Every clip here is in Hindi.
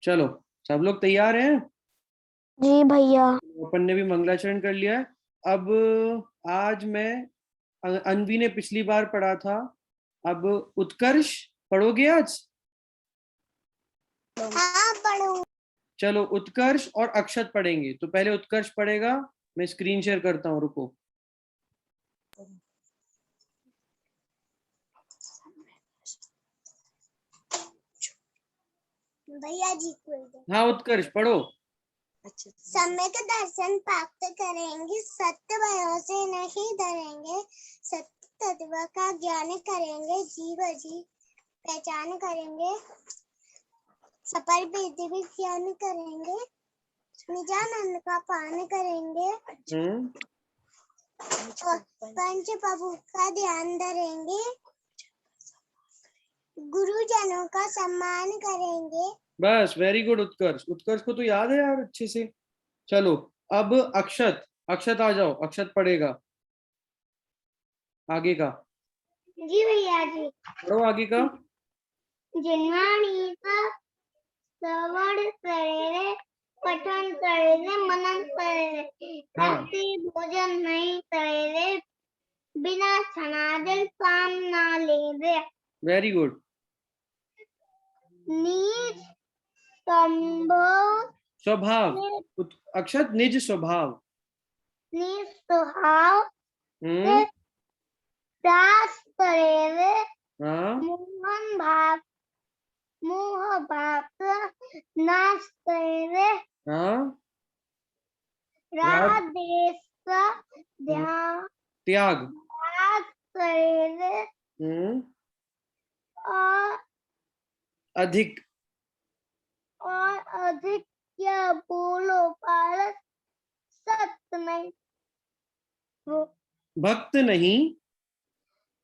चलो, सब लोग तैयार हैं? जी भैया। अपन ने भी मंगलाचरण कर लिया है। अब आज मैं अनवी ने पिछली बार पढ़ा था। अब उत्कर्ष पढ़ोगे आज? हाँ पढ़ो। चलो, उत्कर्ष और अक्षत पढ़ेंगे। तो पहले उत्कर्ष पढ़ेगा। मैं स्क्रीन शेयर करता हूँ, रुको। भैया जी हाँ उत्कर्ष पढ़ो। सम्यक दर्शन प्राप्त करेंगे, सत्य भरोसे नहीं डरेंगे, सत्य तत्व का ज्ञान करेंगे, जीव जी पहचान करेंगे, सफल विधि विज्ञान करेंगे, निजानंद का पान करेंगे, और पंच प्रभु का ध्यान धरेंगे, गुरुजनों का सम्मान करेंगे। बस, वेरी गुड उत्कर्ष। उत्कर्ष को तो याद है यार अच्छे से। चलो, अब अक्षत। अक्षत आ जाओ, अक्षत पढ़ेगा आगे का। जी भैया जी। पढ़ो आगे का। जिन्वाणी का श्रवण करे, पठन करे, मनन करे, हाँ, ऐसे भोजन नहीं करे, बिना छनादिल काम ना ले। Very good. नीच संभव स्वभाव। अक्षत निज स्वभाव। नीच स्वभाव हम्म। से दास करे, हाँ। मोहन भाव मोह भाव नाश करे, हाँ। राग। राग देश का ध्यान त्याग। करे, हम्म। और अधिक। अधिक क्या बोलो भारत सत्य नहीं वो भक्त नहीं।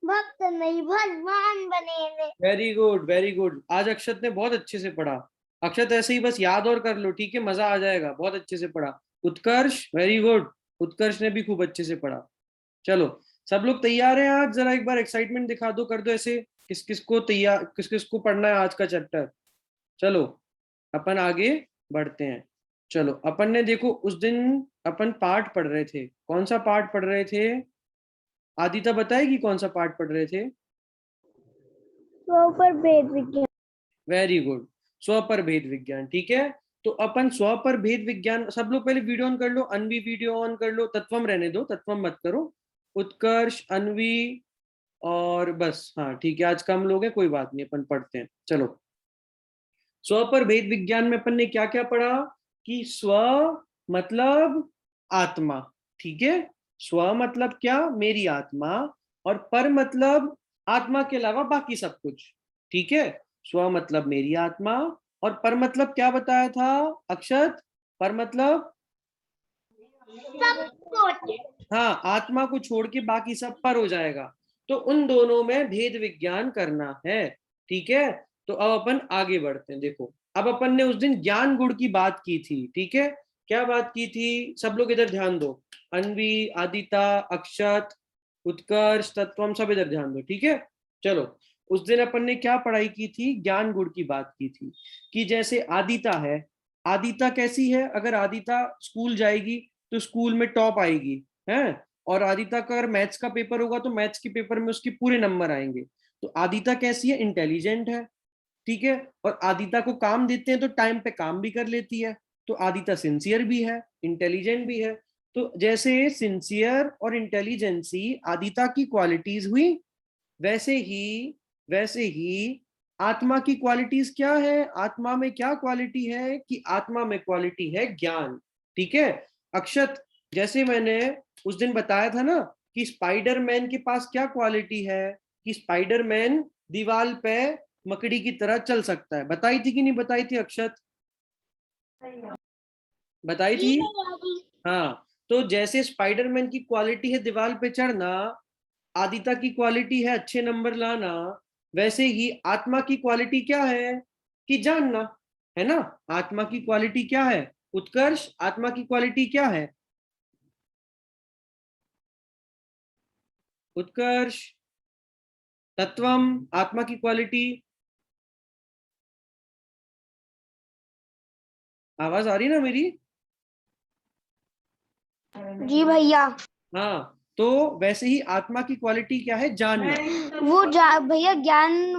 भक्त नहीं भगवान बने। Very good, very good. आज अक्षत ने बहुत अच्छे से पढ़ा। अक्षत ऐसे ही बस याद और कर लो, ठीक है? मजा आ जाएगा। बहुत अच्छे से पढ़ा। उत्कर्ष, वेरी गुड। उत्कर्ष ने भी खूब अच्छे से पढ़ा। चलो, सब लोग तैयार हैं? आज जरा एक बार एक्साइटमेंट दिखा दो, कर दो ऐसे। किस किस को तैयार, किस किस को पढ़ना है आज का चैप्टर? चलो, अपन आगे बढ़ते हैं। चलो, अपन ने देखो उस दिन अपन पाठ पढ़ रहे थे। कौन सा पाठ पढ़ रहे थे? आदिता बताएगी कौन सा पाठ पढ़ रहे थे? स्व पर भेद विज्ञान। Very good. स्व पर भेद विज्ञान, ठीक है। तो अपन स्व पर भेद विज्ञान, सब लोग पहले वीडियो ऑन कर लो। अनवी वीडियो ऑन कर लो। तत्वम रहने दो, तत्वम मत करो। उत्कर्ष, अनवी और बस, हाँ ठीक है। आज कम लोग हैं, कोई बात नहीं, अपन पढ़ते हैं। चलो, स्व पर भेद विज्ञान में अपन ने क्या क्या पढ़ा? कि स्व मतलब आत्मा, ठीक है। स्व मतलब क्या? मेरी आत्मा। और पर मतलब आत्मा के अलावा बाकी सब कुछ, ठीक है। स्व मतलब मेरी आत्मा, और पर मतलब क्या बताया था अक्षत? पर मतलब, सब कुछ। हाँ, आत्मा को छोड़ के बाकी सब पर हो जाएगा। तो उन दोनों में भेद विज्ञान करना है, ठीक है। तो अब अपन आगे बढ़ते हैं। देखो, अब अपन ने उस दिन ज्ञान गुण की बात की थी, ठीक है। क्या बात की थी? सब लोग इधर ध्यान दो। अनवी, आदिता, अक्षत, उत्कर्ष, तत्वम, सब इधर ध्यान दो, ठीक है। चलो, उस दिन अपन ने क्या पढ़ाई की थी? ज्ञान गुण की बात की थी। कि जैसे आदिता है। आदिता कैसी है? अगर आदिता स्कूल जाएगी तो स्कूल में टॉप आएगी, है। और आदिता का अगर मैथ्स का पेपर होगा तो मैथ्स के पेपर में उसके पूरे नंबर आएंगे। तो आदिता कैसी है? इंटेलिजेंट है, ठीक है। और आदिता को काम देते हैं तो टाइम पे काम भी कर लेती है। तो आदिता सिंसियर भी है, इंटेलिजेंट भी है। तो जैसे सिंसियर और इंटेलिजेंसी आदिता की क्वालिटीज हुई, वैसे ही वैसे ही आत्मा की क्वालिटीज क्या है? आत्मा में क्या क्वालिटी है? कि आत्मा में क्वालिटी है ज्ञान, ठीक है। अक्षत, जैसे मैंने उस दिन बताया था ना कि स्पाइडरमैन के पास क्या क्वालिटी है? कि स्पाइडरमैन दीवार पे मकड़ी की तरह चल सकता है। बताई थी कि नहीं बताई थी अक्षत? बताई थी। हाँ। तो जैसे स्पाइडरमैन की क्वालिटी है दीवार पे चढ़ना, आदिता की क्वालिटी है अच्छे नंबर लाना, वैसे ही आत्मा की क्वालिटी क्या है? कि जानना, है ना। आत्मा की क्वालिटी क्या है? उत्कर्ष, आत्मा की क्वालिटी क्या है? उत्कर्ष, तत्वम, आत्मा की क्वालिटी। आवाज आ रही ना मेरी? जी भैया। हाँ, तो वैसे ही आत्मा की क्वालिटी क्या है? जानना। वो भैया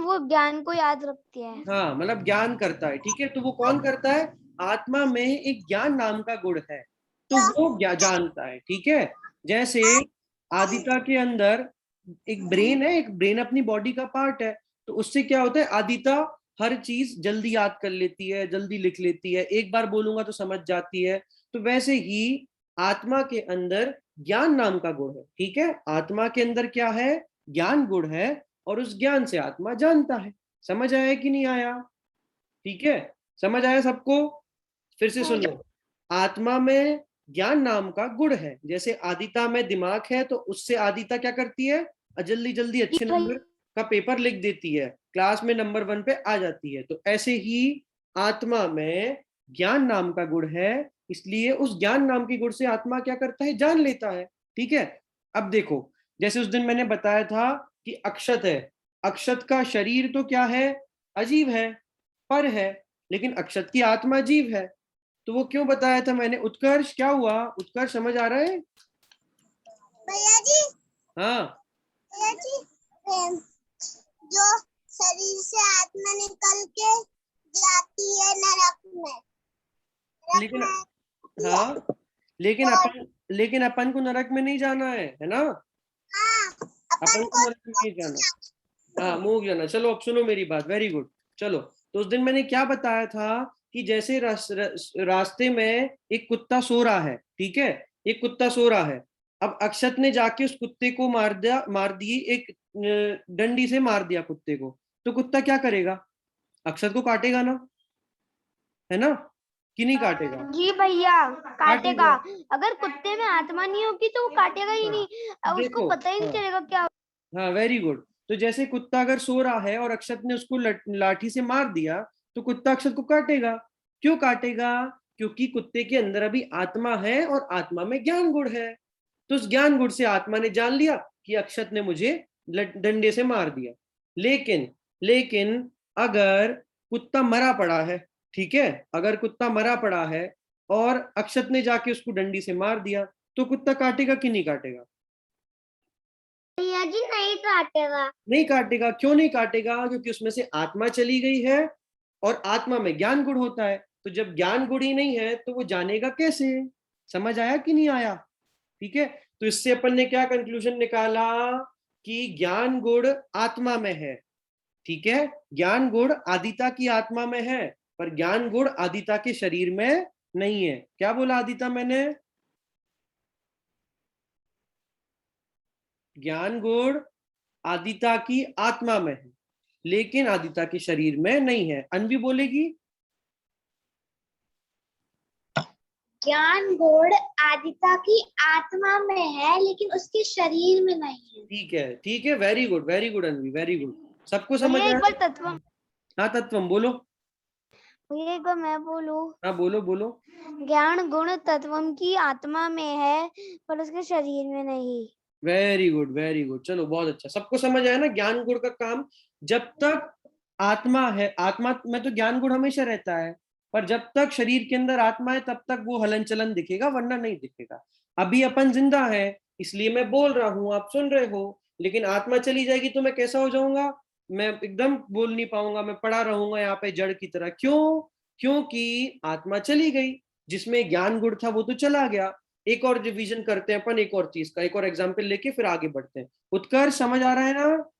वो ज्ञान को याद रखती है। हाँ, मतलब ज्ञान करता है, ठीक है। तो वो कौन करता है? आत्मा में एक ज्ञान नाम का गुण है, तो वो जानता है, ठीक है। जैसे आदिता के अंदर एक ब्रेन है, एक ब्रेन अपनी बॉडी का पार्ट है, तो उससे क्या होता है, आदिता हर चीज जल्दी याद कर लेती है, जल्दी लिख लेती है, एक बार बोलूंगा तो समझ जाती है। तो वैसे ही आत्मा के अंदर ज्ञान नाम का गुण है, ठीक है। आत्मा के अंदर क्या है? ज्ञान गुण है, और उस ज्ञान से आत्मा जानता है। समझ आया कि नहीं आया? ठीक है, समझ आया सबको? फिर से सुन लो। आत्मा में ज्ञान नाम का गुण है, जैसे आदिता में दिमाग है, तो उससे आदिता क्या करती है? जल्दी जल्दी जी अच्छे नंबर का पेपर लिख देती है, क्लास में नंबर 1 पे आ जाती है। तो ऐसे ही आत्मा में ज्ञान नाम का गुण है, इसलिए उस ज्ञान नाम के गुण से आत्मा क्या करता है? जान लेता है, ठीक है। अब देखो, जैसे उस दिन मैंने बताया था कि अक्षत है, अक्षत का शरीर तो क्या है? अजीब है, पर है, लेकिन अक्षत की आत्मा जीव है। तो वो क्यों बताया था मैंने? उत्कर्ष, क्या हुआ? उत्कर्ष समझ आ रहा है? भैया जी, हाँ, भैया जी, जो शरीर से आत्मा निकल के जाती है नरक में, लेकिन हाँ, लेकिन अपन को नरक में नहीं जाना है ना? हाँ, अपन अपन को को नरक में नहीं जाना। हाँ, मोह जाना। चलो अब सुनो मेरी बात, वेरी गुड। चलो, तो उस दिन मैंने क्या बताया था कि जैसे रास्ते में एक कुत्ता सो रहा है, ठीक है, एक कुत्ता सो रहा है। अब अक्षत ने जाके उस कुत्ते को मार दिए, एक डंडी से मार दिया कुत्ते को। तो कुत्ता क्या करेगा? अक्षत को काटेगा ना, है ना, कि नहीं काटेगा? जी भैया, काटेगा। काटेगा। अगर कुत्ते में आत्मा नहीं होगी तो वो काटेगा ही हाँ, नहीं, उसको देखो, पता ही नहीं हाँ चलेगा क्या। हाँ, वेरी गुड। तो जैसे कुत्ता अगर सो रहा है और अक्षत ने उसको लाठी से मार दिया, तो कुत्ता अक्षत को काटेगा। क्यों काटेगा? क्योंकि कुत्ते के अंदर अभी आत्मा है, और आत्मा में ज्ञान गुण है। तो उस ज्ञान गुण से आत्मा ने जान लिया कि अक्षत ने मुझे डंडे से मार दिया। लेकिन लेकिन अगर कुत्ता मरा पड़ा है, ठीक है, अगर कुत्ता मरा पड़ा है और अक्षत ने जाके उसको डंडी से मार दिया, तो कुत्ता काटेगा कि नहीं काटेगा? भैया जी नहीं काटेगा। नहीं काटेगा। क्यों नहीं काटेगा? क्योंकि उसमें से आत्मा चली गई है, और आत्मा में ज्ञान गुण होता है। तो जब ज्ञान गुण ही नहीं है तो वो जानेगा कैसे? समझ आया कि नहीं आया? ठीक है। तो इससे अपन ने क्या कंक्लूजन निकाला? कि ज्ञान गुण आत्मा में है, ठीक है। ज्ञान गुण आदिता की आत्मा में है, पर ज्ञान गुण आदिता के शरीर में नहीं है। क्या बोला आदिता मैंने? ज्ञान गुण आदिता की आत्मा में है, लेकिन आदिता के शरीर में नहीं है। अनवी बोलेगी। ज्ञान गुण आदिता की आत्मा में है लेकिन उसके शरीर में नहीं है। ठीक है, ठीक है, वेरी गुड, वेरी गुड अनवी, वेरी गुड। सबको समझ भैया आया? एक बार तत्व हाँ, तत्वम बोलो। भैया एक बार मैं बोलूं। हाँ, बोलो बोलो। ज्ञान गुण तत्वम की आत्मा में है पर उसके शरीर में नहीं। Very good, very good. चलो, बहुत अच्छा, सबको समझ आया ना? ज्ञान गुण का काम, जब तक आत्मा है, आत्मा में तो ज्ञान गुण हमेशा रहता है, पर जब तक शरीर के अंदर आत्मा है तब तक वो हलन चलन दिखेगा, वरना नहीं दिखेगा। अभी अपन जिंदा है, इसलिए मैं बोल रहा हूँ, आप सुन रहे हो, लेकिन आत्मा चली जाएगी तो मैं कैसा हो जाऊंगा? मैं एकदम बोल नहीं पाऊंगा, मैं पड़ा रहूंगा यहाँ पे जड़ की तरह। क्यों? क्योंकि आत्मा चली गई, जिसमें ज्ञान गुण था वो तो चला गया। एक और रिवीजन करते हैं अपन, एक और चीज का एक और एग्जाम्पल लेके फिर आगे बढ़ते हैं। उत्कर्ष समझ आ रहा है ना?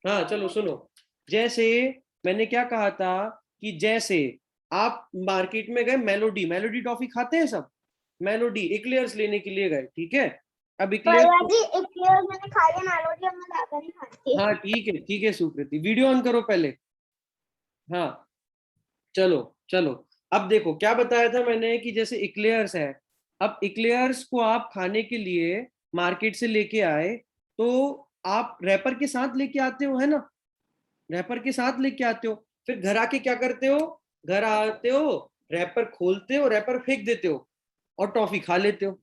हाँ, चलो सुनो। जैसे मैंने क्या कहा था कि जैसे आप मार्केट में गए, मेलोडी मेलोडी टॉफी खाते हैं सब, मेलोडी इक्लेयर्स लेने के लिए गए, ठीक है। अब इक्लेयर्स, भैया जी इसलिए मैंने खा लिया नालोडी, अब मैं ज्यादा नहीं खाती। हाँ ठीक है, ठीक है सुकृति, वीडियो ऑन करो पहले। हाँ, चलो चलो। अब देखो क्या बताया था मैंने कि जैसे इक्लेयर्स है, अब इक्लेयर्स को आप खाने के लिए मार्केट से लेके आए, तो आप रैपर के साथ लेके आते हो, है ना? रैपर के साथ लेके आते हो, फिर घर आके क्या करते हो? घर आते हो, रैपर खोलते हो, रैपर फेंक देते हो, और टॉफी खा लेते हो,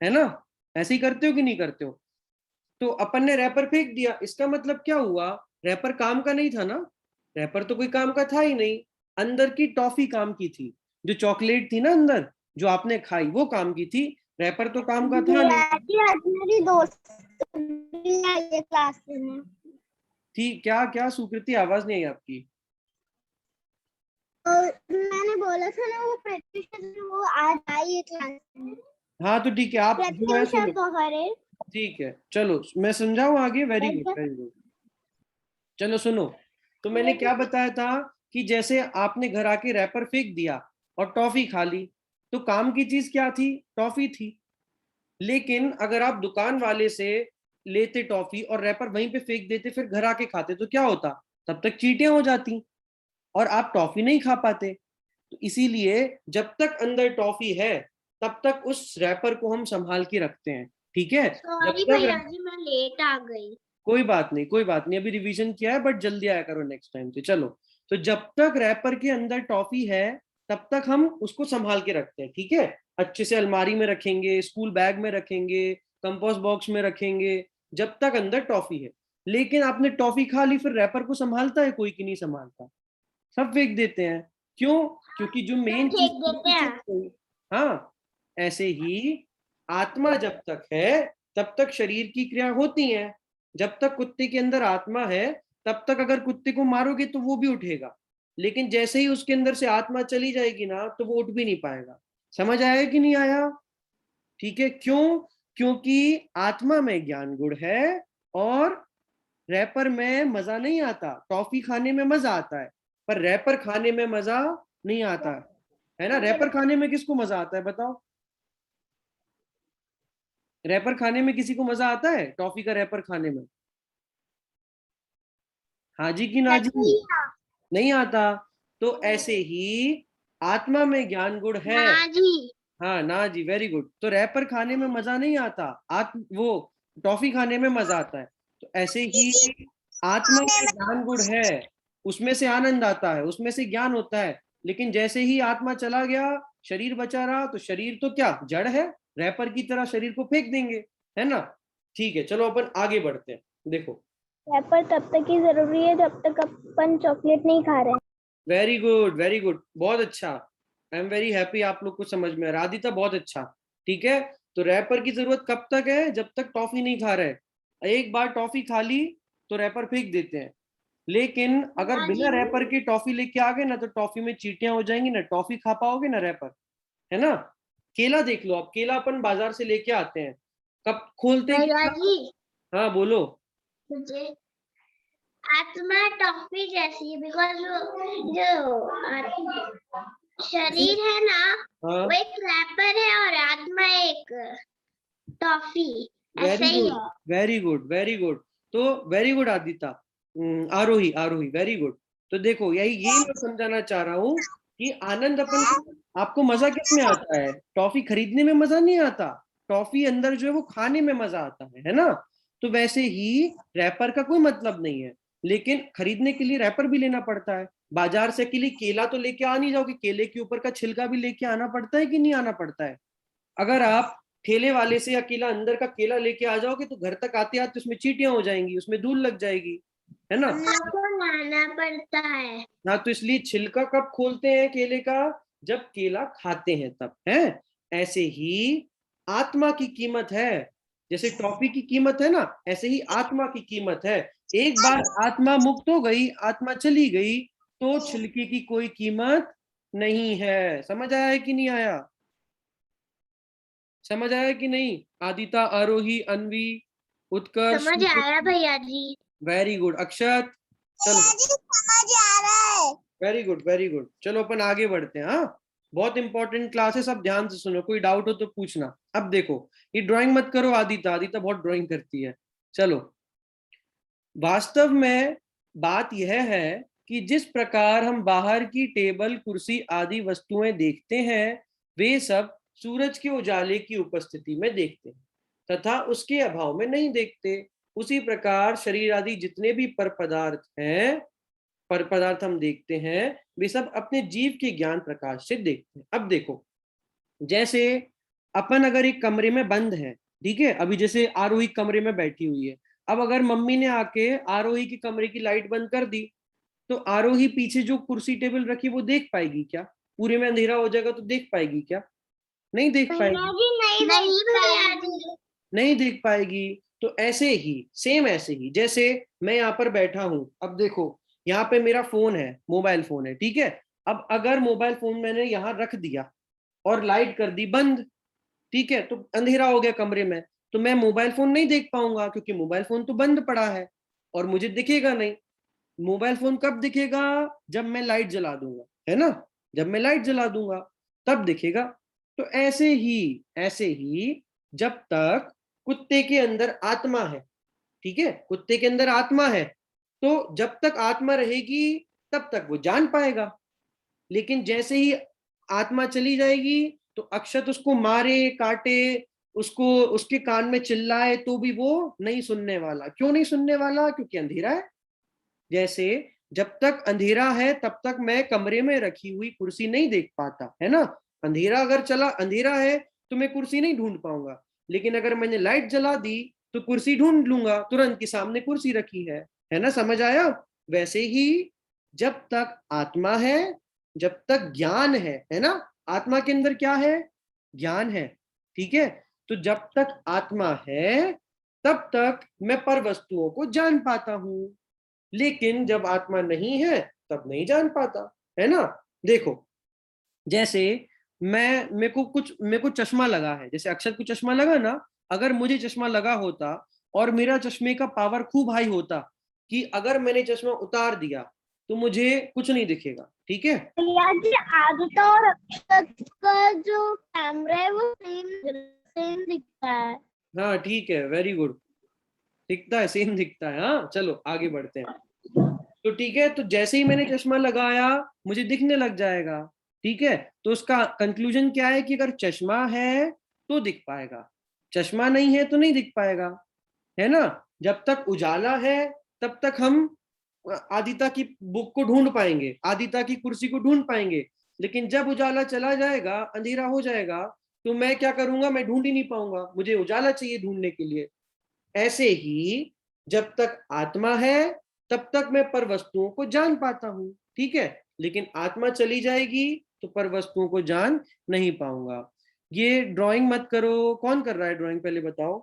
है ना? ऐसे ही करते हो कि नहीं करते हो? तो अपन ने रैपर फेंक दिया, इसका मतलब क्या हुआ? रैपर काम का नहीं था ना, रैपर तो कोई काम का था ही नहीं, अंदर की टॉफी काम की थी। जो चॉकलेट थी ना अंदर जो आपने खाई वो काम की थी, रैपर तो काम का था नहीं। आज मेरी दोस्त भी आई है क्लास में। थी क्या क्या सुकृति, आवाज नहीं आई आपकी। और मैंने बोला था ना वो प्रत्युषा वो आज आई है क्लास में। हाँ तो ठीक है, आप जो है प्रत्युषा सुनो, तो करे। ठीक है चलो मैं समझाऊं आगे। Very good very good. चलो सुनो, तो मैंने क्या बताया था कि जैसे आपने घर आके रैपर फेंक दिया और टॉफी खा ली, तो काम की चीज क्या थी, टॉफी थी। लेकिन अगर आप दुकान वाले से लेते टॉफी और रैपर वहीं पे फेंक देते फिर घर आके खाते तो क्या होता, तब तक चींटियां हो जाती और आप टॉफी नहीं खा पाते। तो इसीलिए जब तक अंदर टॉफी है तब तक उस रैपर को हम संभाल के रखते हैं, ठीक है। जब सॉरी तक भैया जी मैं लेट आ गई। कोई बात नहीं कोई बात नहीं, अभी रिवीजन किया है बट जल्दी आया करो नेक्स्ट टाइम से। चलो, तो जब तक रैपर के अंदर टॉफी है तब तक हम उसको संभाल के रखते हैं, ठीक है। अच्छे से अलमारी में रखेंगे, स्कूल बैग में रखेंगे, कंपोस्ट बॉक्स में रखेंगे, जब तक अंदर टॉफी है। लेकिन आपने टॉफी खा ली, फिर रैपर को संभालता है कोई कि नहीं संभालता, सब फेंक देते हैं। क्यों? क्योंकि जो मेन चीज फेंक देते हैं। हाँ, ऐसे ही आत्मा जब तक है तब तक शरीर की क्रिया होती है। जब तक कुत्ते के अंदर आत्मा है तब तक अगर कुत्ते को मारोगे तो वो भी उठेगा, लेकिन जैसे ही उसके अंदर से आत्मा चली जाएगी ना तो वो उठ भी नहीं पाएगा। समझ आया कि नहीं आया? ठीक है, क्यों? क्योंकि आत्मा में ज्ञान गुण है और रैपर में मजा नहीं आता। टॉफी खाने में मजा आता है पर रैपर खाने में मजा नहीं आता है ना। रैपर खाने में किसको मजा आता है बताओ? रैपर खाने में किसी को मजा आता है टॉफी का रैपर खाने में? हाँ जी कि ना जी? नहीं आता। तो ऐसे ही आत्मा में ज्ञान गुण है। हाँ जी। हाँ ना जी, वेरी गुड। तो रैपर खाने में मजा नहीं आता, वो टॉफी खाने में मजा आता है। तो ऐसे ही आत्मा में ज्ञान गुण है, उसमें से आनंद आता है, उसमें से ज्ञान होता है। लेकिन जैसे ही आत्मा चला गया, शरीर बचा रहा, तो शरीर तो क्या जड़ है, रैपर की तरह शरीर को फेंक देंगे, है ना। ठीक है चलो अपन आगे बढ़ते हैं। देखो, रैपर तब तक ही जरूरी है जब तक अपन चॉकलेट नहीं खा रहे हैं। वेरी गुड, बहुत अच्छा। आई एम वेरी हैप्पी आप लोग को समझ में आ रहा। आदित्य बहुत अच्छा। ठीक है, तो रैपर की जरूरत कब तक है, जब तक टॉफी नहीं खा रहे। एक बार टॉफी खा ली तो रैपर फेंक देते हैं। लेकिन अगर हाँ बिना जी। रैपर के टॉफी लेके आ गए ना तो टॉफी में चींटियां हो जाएंगी, ना टॉफी खा पाओगे ना रैपर, है ना। केला देख लो, आप केला अपन बाजार से लेके आते हैं, कब खोलते हैं भैया केला? जी हाँ बोलो। मुझे आत्मा टॉफी जैसी है बिकॉज जो शरीर है ना हाँ वो एक रैपर है और आत्मा एक टॉफी ऐसे वेरी ही गुड है। Very good very good. तो वेरी गुड आदित्य। आरोही आरोही वेरी गुड। तो देखो यही मैं समझाना चाह रहा हूँ कि आनंद अपन को, आपको मजा किस में आता है? टॉफी खरीदने में मजा नहीं आता, टॉफी अंदर जो है वो खाने में मजा आता है ना। तो वैसे ही रैपर का कोई मतलब नहीं है, लेकिन खरीदने के लिए रैपर भी लेना पड़ता है। बाजार से के लिए केला तो लेके आ नहीं जाओगे, केले के ऊपर का छिलका भी लेके आना पड़ता है कि नहीं आना पड़ता है। अगर आप ठेले वाले से अकेला अंदर का केला लेके आ जाओगे तो घर तक आते आते उसमें चींटियां हो जाएंगी, उसमें धूल लग जाएगी, है ना। हम लोग को लाना पड़ता है। ना तो इसलिए छिलका कब खोलते हैं केले का, जब केला खाते हैं तब, है। ऐसे ही आत्मा की कीमत है, जैसे टॉफी की कीमत है ना, ऐसे ही आत्मा की कीमत है। एक बार आत्मा मुक्त हो गई, आत्मा चली गई, तो छिलके की कोई कीमत नहीं है। समझ आया है कि नहीं आया? समझ आया कि नहीं? आदिता, आरोही, अन्वी, उत्कर्ष, समझ आया भैया जी। Very good. अक्षत, चलो समझ आ रहा है। Very good very good. चलो अपन आगे बढ़ते हैं। हाँ, बहुत इंपॉर्टेंट क्लास है, सब ध्यान से सुनो, कोई डाउट हो तो पूछना। अब देखो, ये ड्राइंग मत करो आदिता, आदिता बहुत ड्राइंग करती है। चलो, वास्तव में बात यह है कि जिस प्रकार हम बाहर की टेबल कुर्सी आदि वस्तुएं देखते हैं वे सब सूरज के उजाले की उपस्थिति में देखते हैं तथा उसके अभाव में नहीं देखते। उसी प्रकार शरीर आदि जितने भी पर पदार्थ हम देखते हैं वे सब अपने जीव के ज्ञान प्रकाश से देखते हैं। अब देखो, जैसे अपन अगर एक कमरे में बंद है, ठीक है, अभी जैसे आरोही कमरे में बैठी हुई है, अब अगर मम्मी ने आके आरोही के कमरे की लाइट बंद कर दी तो आरोही पीछे जो कुर्सी टेबल रखी वो देख पाएगी क्या? पूरे में अंधेरा हो जाएगा तो देख पाएगी क्या? नहीं देख पाएगी, नहीं देख पाएगी। तो ऐसे ही, सेम ऐसे ही, जैसे मैं यहाँ पर बैठा हूं, अब देखो यहाँ पे मेरा फोन है, मोबाइल फोन है, ठीक है। अब अगर मोबाइल फोन मैंने यहाँ रख दिया और लाइट कर दी बंद, ठीक है, तो अंधेरा हो गया कमरे में, तो मैं मोबाइल फोन नहीं देख पाऊंगा क्योंकि मोबाइल फोन तो बंद पड़ा है और मुझे दिखेगा नहीं। मोबाइल फोन कब दिखेगा? जब मैं लाइट जला दूंगा, है ना, जब मैं लाइट जला दूंगा तब दिखेगा। तो ऐसे ही जब तक कुत्ते के अंदर आत्मा है, ठीक है, कुत्ते के अंदर आत्मा है, तो जब तक आत्मा रहेगी तब तक वो जान पाएगा। लेकिन जैसे ही आत्मा चली जाएगी तो अक्षत उसको मारे काटे, उसको उसके कान में चिल्लाए तो भी वो नहीं सुनने वाला। क्यों नहीं सुनने वाला? क्योंकि अंधेरा है। जैसे जब तक अंधेरा है तब तक मैं कमरे में रखी हुई कुर्सी नहीं देख पाता, है ना। अंधेरा अगर चला, अंधेरा है तो मैं कुर्सी नहीं ढूंढ पाऊंगा, लेकिन अगर मैंने लाइट जला दी तो कुर्सी ढूंढ लूंगा, तुरंत के सामने कुर्सी रखी है ना, समझ आया? वैसे ही जब तक आत्मा है, जब तक ज्ञान है ना, आत्मा के अंदर क्या है? ज्ञान है, ठीक है। तो जब तक आत्मा है तब तक मैं पर वस्तुओं को जान पाता हूं, लेकिन जब आत्मा नहीं है तब नहीं जान पाता, है ना। देखो जैसे मेरे को चश्मा लगा है, जैसे अक्षत को चश्मा लगा ना, अगर मुझे चश्मा लगा होता और मेरा चश्मे का पावर खूब हाई होता कि अगर मैंने चश्मा उतार दिया तो मुझे कुछ नहीं दिखेगा, ठीक है। भैया जी, आदित्य और अक्षत का जो कैमरा है वो सेम दिखता है। हाँ ठीक है, वेरी गुड, दिखता है, सेम दिखता है। हाँ चलो आगे बढ़ते हैं। तो ठीक है, तो जैसे ही मैंने चश्मा लगाया मुझे दिखने लग जाएगा, ठीक है। तो उसका कंक्लूजन क्या है कि अगर चश्मा है तो दिख पाएगा, चश्मा नहीं है तो नहीं दिख पाएगा, है ना। जब तक उजाला है तब तक हम आदिता की बुक को ढूंढ पाएंगे, आदिता की कुर्सी को ढूंढ पाएंगे, लेकिन जब उजाला चला जाएगा, अंधेरा हो जाएगा, तो मैं क्या करूंगा? मैं ढूंढ ही नहीं पाऊंगा, मुझे उजाला चाहिए ढूंढने के लिए। ऐसे ही जब तक आत्मा है तब तक मैं पर वस्तुओं को जान पाता हूं, ठीक है, लेकिन आत्मा चली जाएगी तो पर वस्तुओं को जान नहीं पाऊंगा। ये ड्राइंग मत करो, कौन कर रहा है ड्राइंग पहले बताओ,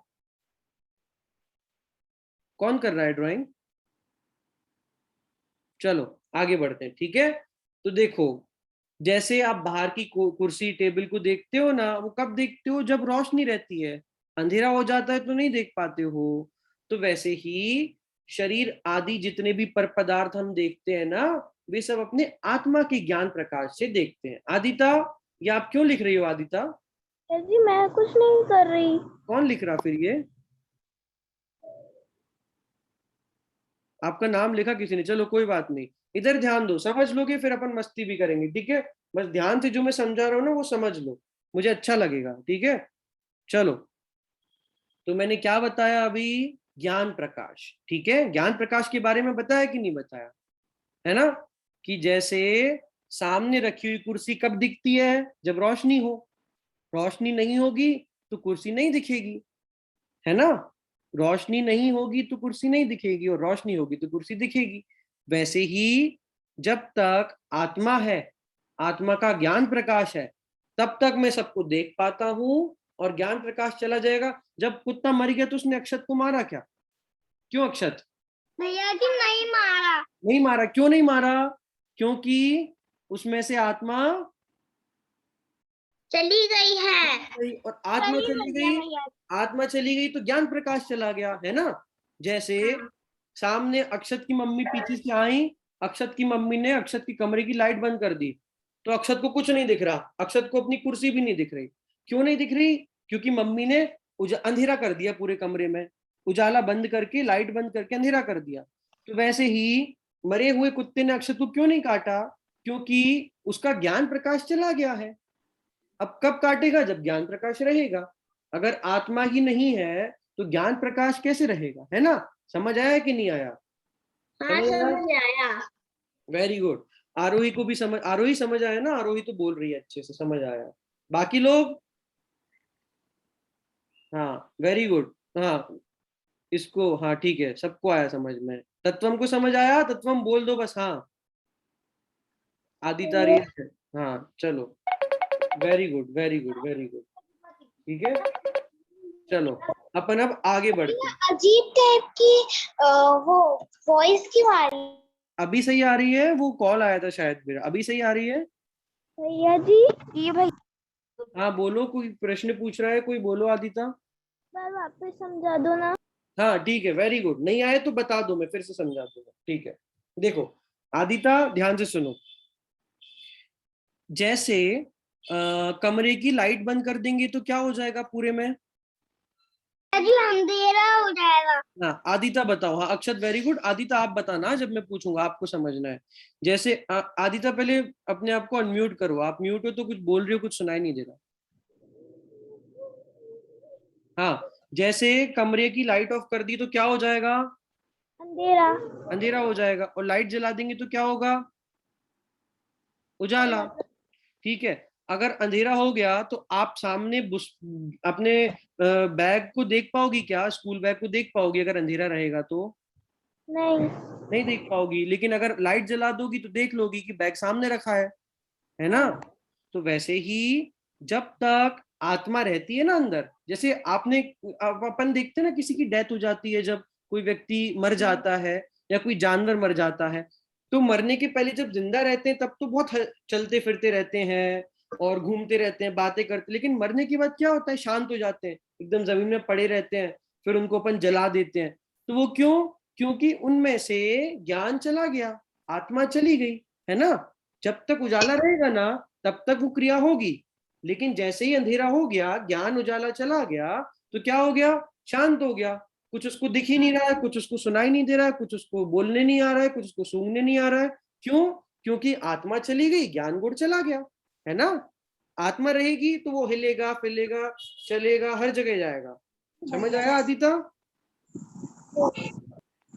कौन कर रहा है ड्राइंग? चलो आगे बढ़ते हैं, ठीक है। तो देखो जैसे आप बाहर की कुर्सी टेबल को देखते हो ना, वो कब देखते हो? जब रोशनी रहती है, अंधेरा हो जाता है तो नहीं देख पाते हो। तो वैसे ही शरीर आदि जितने भी पर पदार्थ हम देखते हैं ना, वे सब अपने आत्मा के ज्ञान प्रकाश से देखते हैं। आदिता, ये आप क्यों लिख रही हो आदिता? जी मैं कुछ नहीं कर रही। कौन लिख रहा फिर ये? आपका नाम लिखा किसी ने, चलो कोई बात नहीं। इधर ध्यान दो, समझ लोगे फिर अपन मस्ती भी करेंगे, ठीक है। बस ध्यान से जो मैं समझा रहा हूँ ना वो समझ लो, मुझे अच्छा लगेगा, ठीक है। चलो, तो मैंने क्या बताया अभी? ज्ञान प्रकाश, ठीक है। ज्ञान प्रकाश के बारे में बताया कि नहीं बताया? है ना, कि जैसे सामने रखी हुई कुर्सी कब दिखती है? जब रोशनी हो, रोशनी नहीं होगी तो कुर्सी नहीं दिखेगी, है ना। रोशनी नहीं होगी तो कुर्सी नहीं दिखेगी और रोशनी होगी तो कुर्सी दिखेगी। वैसे ही जब तक आत्मा है, आत्मा का ज्ञान प्रकाश है, तब तक मैं सबको देख पाता हूं। और ज्ञान प्रकाश चला जाएगा, जब कुत्ता मर गया तो उसने अक्षत को मारा क्या? क्यों अक्षत? भैया जी नहीं मारा। नहीं मारा, क्यों नहीं मारा? क्योंकि उसमें से आत्मा चली गई है। गई, और आत्मा चली गई, आत्मा चली गई तो ज्ञान प्रकाश चला गया, है ना। जैसे सामने अक्षत की मम्मी पीछे से आई, अक्षत की मम्मी ने अक्षत की कमरे की लाइट बंद कर दी, तो अक्षत को कुछ नहीं दिख रहा, अक्षत को अपनी कुर्सी भी नहीं दिख रही। क्यों नहीं दिख रही? क्योंकि मम्मी ने अंधेरा कर दिया पूरे कमरे में, उजाला बंद करके, लाइट बंद करके अंधेरा कर दिया। तो वैसे ही मरे हुए कुत्ते ने अक्षत को क्यों नहीं काटा? क्योंकि उसका ज्ञान प्रकाश चला गया है। अब कब काटेगा? जब ज्ञान प्रकाश रहेगा। अगर आत्मा ही नहीं है तो ज्ञान प्रकाश कैसे रहेगा, है ना। समझ आया कि नहीं आया? हाँ समझ आया। Very good. आरोही को भी समझ, आरोही समझ आया ना, आरोही तो बोल रही है अच्छे से, समझ आया। बाकी लोग? हाँ वेरी गुड। हाँ इसको, हाँ ठीक है, सबको आया समझ में। तत्वम को समझ आया? तत्वम बोल दो बस हाँ। आदिता रही है, हाँ चलो, very good very good very good, ठीक है। चलो अपन अब आगे बढ़ते हैं। अजीब टाइप की वो वॉइस क्यों आ रही है अभी सही आ रही है, वो कॉल आया था शायद मेरा, अभी सही आ रही है। भैया जी? ये भाई हाँ बोलो, कोई प्रश्न पूछ रहा है कोई, बोलो आदिता। बार वापस समझा दो ना। हाँ ठीक है, वेरी गुड, नहीं आए तो बता दो, मैं फिर से समझा दूंगा, ठीक है। देखो आदिता ध्यान से सुनो, जैसे कमरे की लाइट बंद कर देंगे तो क्या हो जाएगा पूरे में। जी अंधेरा हो जाएगा। हाँ आदिता बताओ, हाँ अक्षत वेरी गुड, आदिता आप बताना, जब मैं पूछूंगा आपको समझना है। जैसे आदिता पहले अपने आप को अनम्यूट करो, आप म्यूट हो तो कुछ बोल रहे हो, कुछ सुनाई नहीं दे रहा। हाँ, जैसे कमरे की लाइट ऑफ कर दी तो क्या हो जाएगा, अंधेरा। अंधेरा हो जाएगा, और लाइट जला देंगे तो क्या होगा, उजाला, ठीक है। अगर अंधेरा हो गया तो आप सामने अपने बैग को देख पाओगी क्या, स्कूल बैग को देख पाओगी अगर अंधेरा रहेगा तो, नहीं। नहीं देख पाओगी, लेकिन अगर लाइट जला दोगी तो देख लोगी कि बैग सामने रखा है ना। तो वैसे ही जब तक आत्मा रहती है ना अंदर, जैसे आपने अपन देखते हैं ना, किसी की डेथ हो जाती है, जब कोई व्यक्ति मर जाता है या कोई जानवर मर जाता है, तो मरने के पहले जब जिंदा रहते हैं तब तो बहुत चलते फिरते रहते हैं और घूमते रहते हैं, बातें करते हैं, लेकिन मरने के बाद क्या होता है, शांत हो जाते हैं, एकदम जमीन में पड़े रहते हैं, फिर उनको अपन जला देते हैं। तो वो क्यों, क्योंकि उनमें से ज्ञान चला गया, आत्मा चली गई, है ना। जब तक उजाला रहेगा ना तब तक वो क्रिया होगी, लेकिन जैसे ही अंधेरा हो गया, ज्ञान उजाला चला गया, तो क्या हो गया, शांत हो गया, कुछ उसको दिख ही नहीं रहा है, कुछ उसको सुनाई नहीं दे रहा है, कुछ उसको बोलने नहीं आ रहा है, कुछ उसको सूंघने नहीं आ रहा है। क्यों, क्योंकि आत्मा चली गई, ज्ञान गुण चला गया, है ना। आत्मा रहेगी तो वो हिलेगा फिलेगा चलेगा, हर जगह जाएगा। समझ आया आदिता।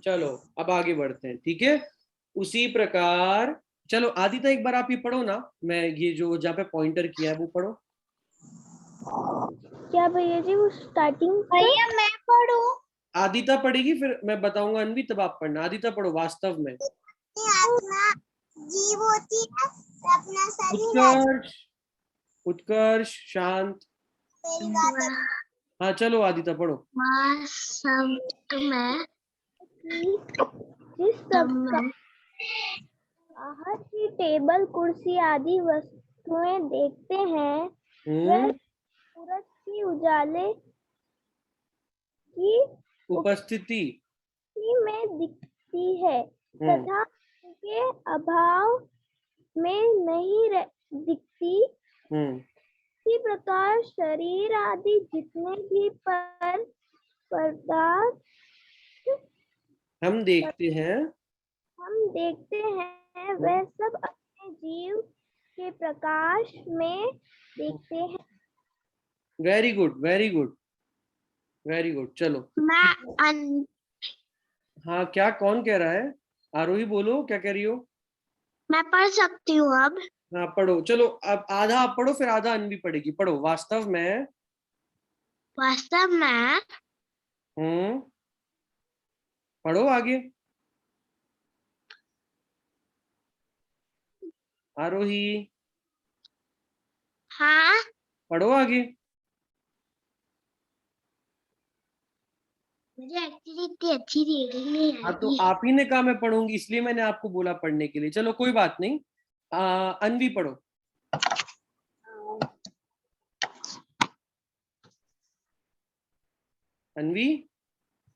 चलो अब आगे बढ़ते हैं, ठीक है। उसी प्रकार, चलो आदिता एक बार आप ये पढ़ो ना, मैं ये जो जहाँ पे पॉइंटर किया है वो पढ़ो। क्या भैया जी वो स्टार्टिंग भैया मैं पढ़ू? आदिता पढ़ेगी, फिर मैं बताऊंगा अनवी, तब आप पढ़ना। आदिता पढ़ो, वास्तव में। आत्मा जीव होती है, अपना शरीर है। उत्कर्ष, उत्कर्ष शांत। मेरी बात है। हाँ चलो आदिता पढ़ो। वास्तव में जिस प्रकार बाहर की टेबल कुर्सी आदि वस्तुएं देखते हैं वह हम्म, सूरज की उजाले की उपस्थिति। उपस्थिति में दिखती है हम्म तथा उनके अभाव में नहीं दिखती। हम्म इसी प्रकार शरीर आदि जितने भी पदार्थ हम देखते हैं। हम देखते हैं वह सब अपने जीव के प्रकाश में देखते हैं। Very good very good very good, चलो। मैं हाँ क्या, कौन कह रहा है, आरोही बोलो क्या कह रही हो। मैं पढ़ सकती हूँ अब। हाँ पढ़ो, चलो अब आधा आप पढ़ो, फिर आधा अनवी पढ़ेगी, पढ़ो वास्तव में। वास्तव में हम्म, पढ़ो आगे, आरोही हाँ पढ़ो आगे। मुझे एक्चुअली इतनी अच्छी रीडिंग नहीं हाँ तो आती। आप ही ने कहा मैं पढ़ूंगी, इसलिए मैंने आपको बोला पढ़ने के लिए, चलो कोई बात नहीं। अनवी पढ़ो। अनवी।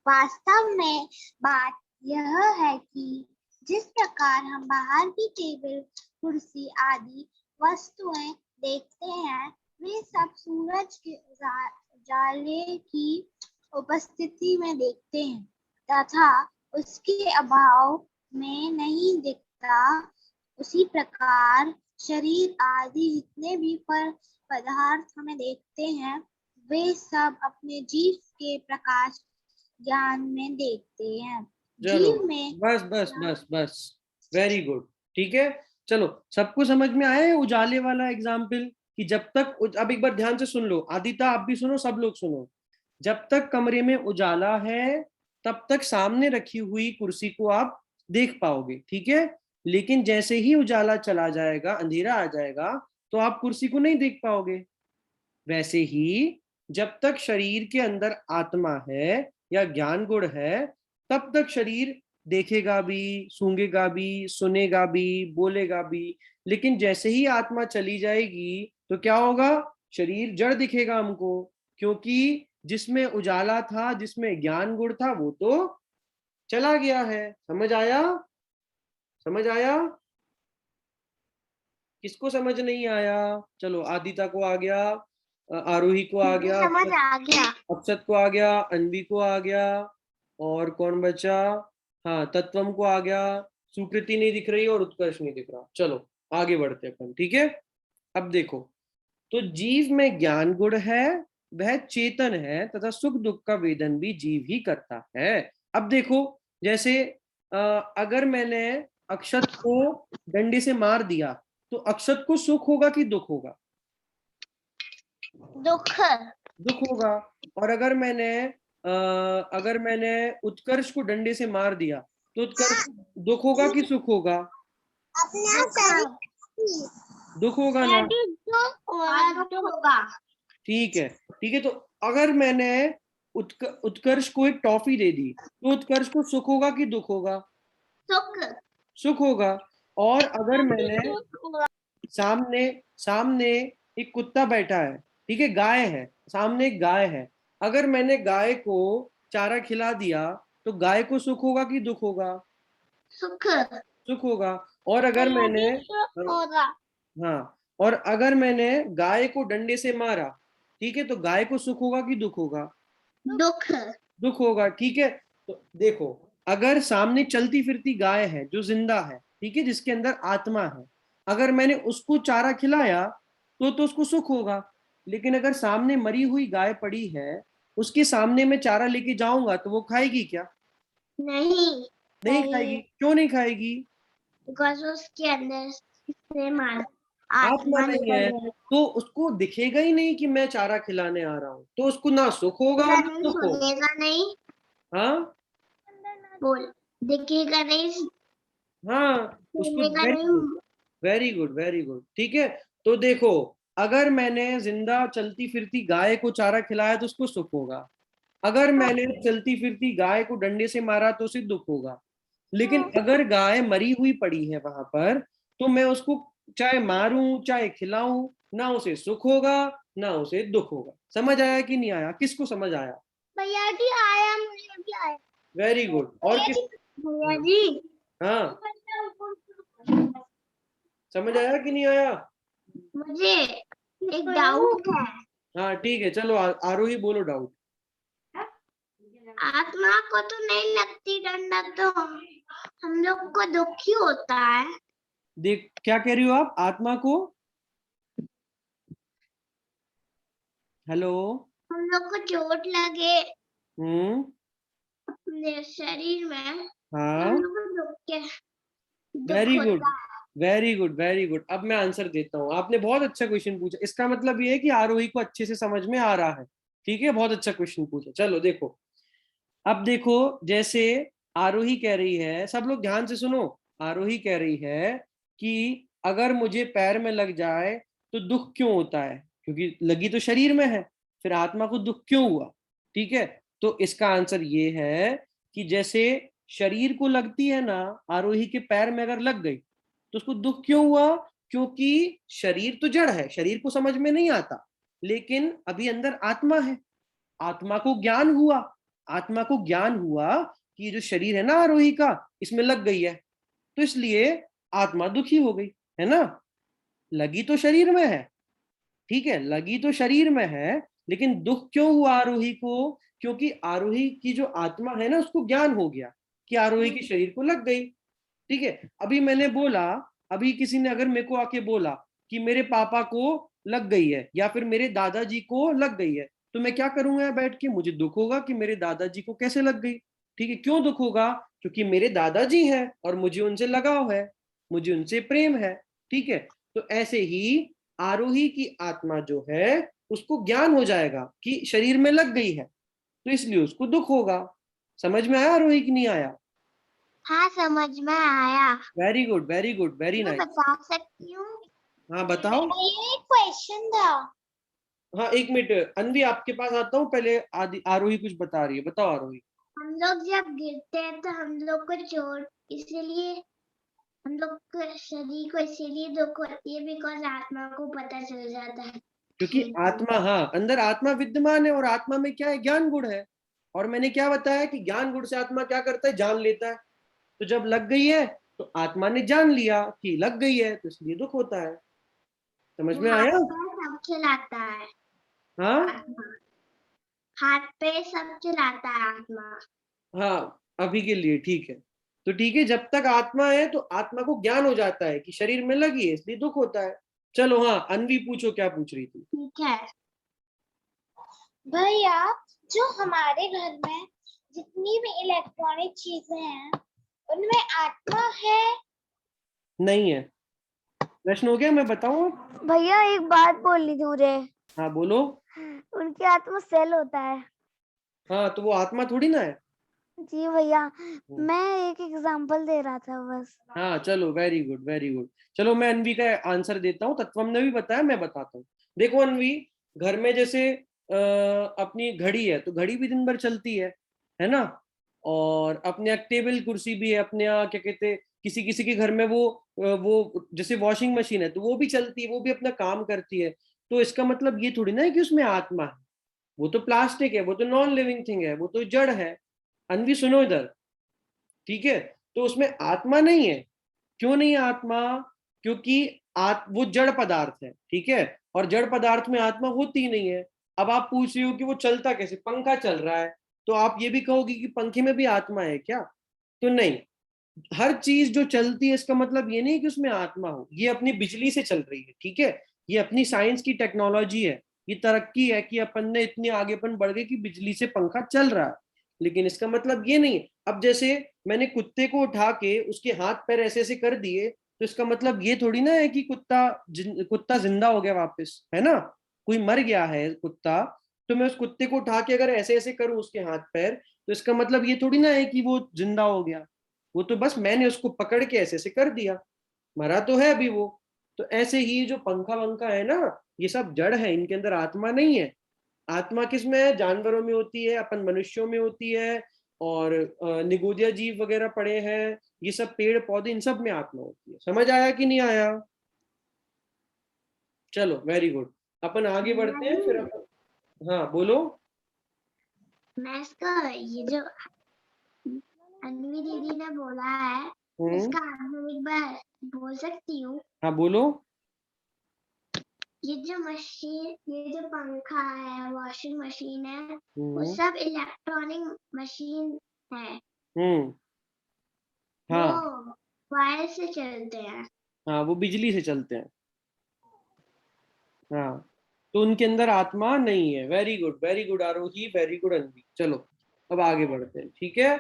वास्तव में बात यह है कि जिस प्रकार हम बाहर की टेबल कुर्सी आदि वस्तुएं देखते हैं वे सब सूरज के उजाले की उपस्थिति में देखते हैं तथा उसके अभाव में नहीं दिखता। उसी प्रकार शरीर आदि जितने भी पदार्थ हमें देखते हैं वे सब अपने जीव के प्रकाश ज्ञान में देखते हैं। चलो जीव में बस बस बस बस, वेरी गुड, ठीक है। चलो सबको समझ में आया है उजाले वाला एग्जाम्पल, कि जब तक अब एक बार ध्यान से सुन लो, आदिता आप भी सुनो, सब लोग सुनो। जब तक कमरे में उजाला है तब तक सामने रखी हुई कुर्सी को आप देख पाओगे, ठीक है। लेकिन जैसे ही उजाला चला जाएगा, अंधेरा आ जाएगा, तो आप कुर्सी को नहीं देख पाओगे। वैसे ही जब तक शरीर के अंदर आत्मा है या ज्ञान गुण है, तब तक शरीर देखेगा भी, सूंघेगा भी, सुनेगा भी, बोलेगा भी। लेकिन जैसे ही आत्मा चली जाएगी तो क्या होगा? शरीर जड़ दिखेगा हमको, क्योंकि जिसमें उजाला था, जिसमें ज्ञान गुण था, वो तो चला गया है। समझ आया? समझ आया? किसको समझ नहीं आया? चलो, आदिता को आ गया, आरोही को आ गया, समझ आ गया। अक्षत को आ गया, अनवी को आ गया, और कौन बचा? हाँ, तत्वम को आ गया। सुकृति नहीं दिख रही और उत्कर्ष नहीं दिख रहा। चलो आगे बढ़ते हैं अपन, ठीक है। अब देखो, तो जीव में ज्ञान गुण है, वह चेतन है तथा सुख दुख का वेदन भी जीव ही करता है। अब देखो, जैसे अगर मैंने अक्षत को डंडे से मार दिया, तो अक्षत को सुख होगा कि दुख होगा? दुख। दुख होगा। और अगर मैंने उत्कर्ष को डंडे से मार दिया, तो उत्कर्ष को दुख होगा कि सुख होगा? दुख होगा ना? दुख होगा। ठीक है, ठीक है। तो अगर मैंने उत्कर्ष को एक टॉफी दे दी, तो उत्कर्ष को सुख होगा कि दुख होगा? सुख। सुख होगा। और अगर मैंने सामने सामने एक कुत्ता बैठा है, ठीक है, गाय है, सामने एक गाय है, अगर मैंने गाय को चारा खिला दिया, तो गाय को सुख होगा कि दुख होगा? सुख। सुख होगा। और अगर मैंने होगा। हाँ, और अगर मैंने गाय को डंडे से मारा, ठीक है, तो गाय को सुख होगा कि दुख होगा? दुख। दुख होगा। ठीक है। तो देखो, अगर सामने चलती फिरती गाय है जो जिंदा है, ठीक है, जिसके अंदर आत्मा है, अगर मैंने उसको चारा खिलाया तो उसको सुख होगा। लेकिन अगर सामने मरी हुई गाय पड़ी है, उसके सामने मैं चारा लेके जाऊंगा तो वो खाएगी क्या? नहीं। नहीं खाएगी। क्यों नहीं खाएगी? बिकॉज उसके अंदर से मान आत्मा आत्मा नहीं निकल है, गई। तो उसको दिखेगा ही नहीं कि मैं चारा खिलाने आ रहा हूं, तो उसको ना सुख होगा ना दुख होगा। सुनेगा नहीं। हाँ, बोल। दिखेगा नहीं। हाँ, उसको सुनेगा वेरी नहीं। Good, very good, very good. ठीक है। तो देखो, अगर मैंने जिंदा चलती फिरती गाय को चारा खिलाया तो उसको सुख होगा। अगर मैंने चलती फिरती गाय को डंडे से मारा तो उसे दुख होगा। लेकिन अगर गाय मरी हुई पड़ी है वहां पर, तो मैं उसको चाहे मारूं चाहे खिलाऊं, ना उसे सुख होगा ना उसे दुख होगा। समझ आया कि नहीं आया? किसको समझ आया? भैया जी आया, मुझे भी आया। Very good. और किस? भैया जी। हाँ, समझ आया कि नहीं आया? मुझे एक डाउट है। हाँ, ठीक है, चलो आरोही बोलो डाउट। आत्मा को तो नहीं लगती डंडा, तो हम लोग को दुख ही होता है। देख, क्या कह रही हो आप? आत्मा को? हेलो? हम लोग को चोट लगे हम्म। अपने शरीर में, हाँ, हम लोग को दुख वेरी गुड, होता है। Very good, very good. अब मैं आंसर देता हूँ। आपने बहुत अच्छा क्वेश्चन पूछा। इसका मतलब ये है कि आरोही को अच्छे से समझ में आ रहा है। ठीक है, बहुत अच्छा क्वेश्चन पूछा। चलो देखो, अब देखो, जैसे आरोही कह रही है, सब लोग ध्यान से सुनो। आरोही कह रही है कि अगर मुझे पैर में लग जाए तो दुख क्यों होता है? क्योंकि लगी तो शरीर में है, फिर आत्मा को दुख क्यों हुआ? ठीक है। तो इसका आंसर ये है कि जैसे शरीर को लगती है ना, आरोही के पैर में अगर लग गई तो उसको दुख क्यों हुआ? क्योंकि शरीर तो जड़ है, शरीर को समझ में नहीं आता, लेकिन अभी अंदर आत्मा है, आत्मा को ज्ञान हुआ। आत्मा को ज्ञान हुआ कि ये जो शरीर है ना आरोही का, इसमें लग गई है, तो इसलिए आत्मा दुखी हो गई, है ना? लगी तो शरीर में है, ठीक है, लगी तो शरीर में है, लेकिन दुख क्यों हुआ आरोही को? क्योंकि आरोही की जो आत्मा है ना, उसको ज्ञान हो गया कि आरोही के शरीर को लग गई। ठीक है। अभी मैंने बोला, अभी किसी ने अगर मेरे को आके बोला कि मेरे पापा को लग गई है या फिर मेरे दादाजी को लग गई है, तो मैं क्या करूंगा? बैठ के मुझे दुख होगा कि मेरे दादाजी को कैसे लग गई। ठीक है। क्यों दुख होगा? क्योंकि मेरे दादाजी हैं और मुझे उनसे लगाव है, मुझे उनसे प्रेम है। ठीक है। तो ऐसे ही आरोही की आत्मा जो है, उसको ज्ञान हो जाएगा कि शरीर में लग गई है, तो इसलिए उसको दुख होगा। समझ में आया आरोही कि नहीं आया? हाँ, समझ में आया। Very good, very good, very मैं नाइस। बता सकती हूँ? हाँ बताओ। मेरा ये एक क्वेश्चन था। हाँ एक मिनट अन्वी, आपके पास आता हूँ पहले। आदि आरोही कुछ बता रही है, बताओ आरोही। हम लोग जब गिरते हैं तो हम लोग को चोट इसीलिए हम लोग के शरीर को इसीलिए दुख होती है बिकॉज आत्मा को पता चल जाता है क्योंकि आत्मा, हाँ अंदर आत्मा विद्यमान है और आत्मा में क्या है, ज्ञान गुण है। और मैंने क्या बताया कि ज्ञान गुण से आत्मा क्या करता है, जान लेता है। तो जब लग गई है तो आत्मा ने जान लिया कि लग गई है, तो इसलिए दुख होता है। समझ वो में हाथ आया? पैर सब चलाता है हाँ आत्मा। हाथ पैर सब चलाता है आत्मा। हाँ, अभी के लिए ठीक है। तो ठीक है, जब तक आत्मा है तो आत्मा को ज्ञान हो जाता है कि शरीर में लगी है इसलिए दुख होता है। चलो हाँ अनवी पूछो, क्या पूछ रही थी? ठीक है भैया, जो हमारे घर में जितनी भी इलेक्ट्रॉनिक चीजें हैं उनमें आत्मा है? नहीं है। प्रश्न हो गया, मैं बताऊं? भैया एक बात बोलनी थी मुझे। हाँ बोलो। उनकी आत्मा सेल होता है। हाँ तो वो आत्मा थोड़ी ना है। जी भैया, मैं एक एग्जांपल दे रहा था बस। हाँ चलो, वेरी गुड, वेरी गुड। चलो मैं अनवी का आंसर देता हूँ, तत्वम ने भी बताया, मैं बताता हूँ। देखो अनवी, घर में जैसे अपनी घड़ी है तो घड़ी भी दिन भर चलती है ना? और अपने यहाँ टेबल कुर्सी भी है, अपने यहाँ क्या कहते हैं, किसी किसी के घर में वो जैसे वॉशिंग मशीन है तो वो भी चलती है, वो भी अपना काम करती है। तो इसका मतलब ये थोड़ी ना है कि उसमें आत्मा है। वो तो प्लास्टिक है, वो तो नॉन लिविंग थिंग है, वो तो जड़ है। अनवी सुनो इधर, ठीक है? तो उसमें आत्मा नहीं है। क्यों नहीं है आत्मा? क्योंकि वो जड़ पदार्थ है, ठीक है? और जड़ पदार्थ में आत्मा होती ही नहीं है। अब आप पूछ रही हो कि वो चलता कैसे, पंखा चल रहा है, तो आप ये भी कहोगे कि पंखे में भी आत्मा है क्या? तो नहीं। हर चीज जो चलती है इसका मतलब ये नहीं कि उसमें आत्मा हो, ये अपनी बिजली से चल रही है, ठीक है? ये अपनी साइंस की टेक्नोलॉजी है, ये तरक्की है कि अपन ने इतनी आगेपन बढ़ गई कि बिजली से पंखा चल रहा है। लेकिन इसका मतलब ये नहीं है। अब जैसे मैंने कुत्ते को उठा के उसके हाथ पैर ऐसे ऐसे कर दिए, तो इसका मतलब ये थोड़ी ना है कि कुत्ता जिंदा हो गया वापस, है ना? कोई मर गया है कुत्ता, तो मैं उस कुत्ते को उठा के अगर ऐसे ऐसे करूं उसके हाथ पैर, तो इसका मतलब ये थोड़ी ना है कि वो जिंदा हो गया। वो तो बस मैंने उसको पकड़ के ऐसे ऐसे कर दिया, मरा तो है अभी वो। तो ऐसे ही जो पंखा वंखा है ना, ये सब जड़ है, इनके अंदर आत्मा नहीं है। आत्मा किस में है? जानवरों में होती है, अपन मनुष्यों में होती है, और निगोदिया जीव वगैरह पड़े हैं, ये सब पेड़ पौधे, इन सब में आत्मा होती है। समझ आया कि नहीं आया? चलो वेरी गुड, अपन आगे बढ़ते हैं फिर अपन। हाँ बोलो। मैं इसका ये जो अन्वी दीदी ने बोला है इसका आंसर एक बार बोल सकती हूँ? हाँ बोलो। ये जो मशीन, ये जो पंखा है, वॉशिंग मशीन है, वो हम्म सब इलेक्ट्रॉनिक मशीन है। हम्म वो हाँ वायर से चलते हैं। हाँ, वो बिजली से चलते हैं। हाँ, तो उनके अंदर आत्मा नहीं है। वेरी गुड आरोही, वेरी गुड अनवी। चलो अब आगे बढ़ते हैं, ठीक है?